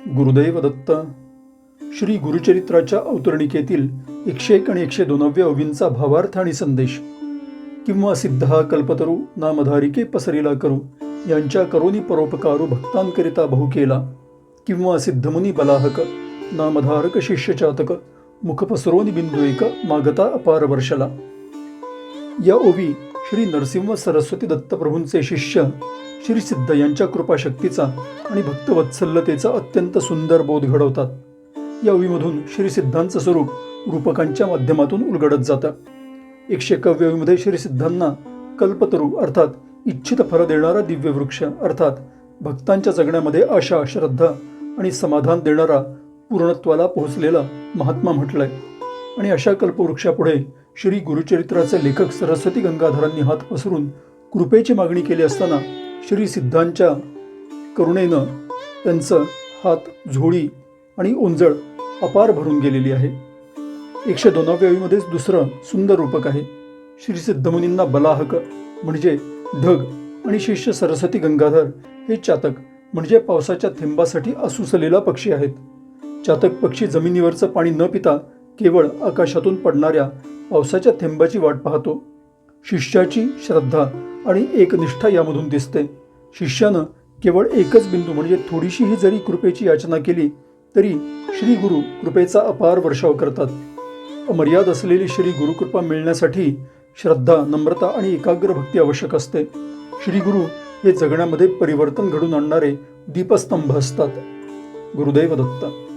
गुरुदैव दत्त. श्री गुरुचरित्राच्या अवतरणिकेतील 101 आणि 102व्या ओवींचा भावार्थ आणि संदेश. किंवा सिद्धा कल्पतरू नामधारिके पसरिला करू, यांच्या करोनी परोपकारू भक्तांकरिता बहु केला. किंवा सिद्धमुनी बलाहक नामधारक शिष्यचातक, मुख पसरोनी बिंदू एक मागता अपार वर्षला. या ओवी श्री नरसिंह सरस्वती दत्तप्रभूंचे शिष्य श्री सिद्ध यांच्या कृपाशक्तीचा आणि भक्तवत्सल्यतेचा अत्यंत सुंदर बोध घडवतात. या ओवीमधून श्री सिद्धांचं स्वरूप रूपकांच्या माध्यमातून उलगडत जातं. 101व्या ओवीमध्ये श्री सिद्धांना कल्पतरू अर्थात इच्छित फळ देणारा दिव्य वृक्ष अर्थात भक्तांच्या जगण्यामध्ये आशा, श्रद्धा आणि समाधान देणारा पूर्णत्वाला पोहोचलेला महात्मा म्हटलंय. आणि अशा कल्पवृक्षापुढे श्री गुरुचरित्राचे लेखक सरस्वती गंगाधरांनी हात पसरून कृपेची मागणी केली असताना श्री सिद्धांच्या करुणेनं त्यांचं हात, झोळी आणि ओंजळ अपार भरून गेलेली आहे. 102व्या ओवीमध्येच दुसरं सुंदर रूपक आहे. श्री सिद्धमुनींना बलाहक म्हणजे ढग आणि शिष्य सरस्वती गंगाधर हे चातक म्हणजे पावसाच्या थेंबासाठी असुसलेला पक्षी आहेत. चातक पक्षी जमिनीवरचं पाणी न पिता केवळ आकाशातून पडणाऱ्या पावसाच्या थेंबाची वाट पाहतो. शिष्याची श्रद्धा आणि एकनिष्ठा यामधून दिसते. शिष्यानं केवळ एकच बिंदू म्हणजे थोडीशीही जरी कृपेची याचना केली तरी श्री गुरु कृपेचा अपार वर्षाव करतात. अमर्याद असलेली श्री गुरुकृपा मिळण्यासाठी श्रद्धा, नम्रता आणि एकाग्र भक्ती आवश्यक असते. श्री गुरु हे जगण्यामध्ये परिवर्तन घडून आणणारे दीपस्तंभ असतात. गुरुदैव दत्त.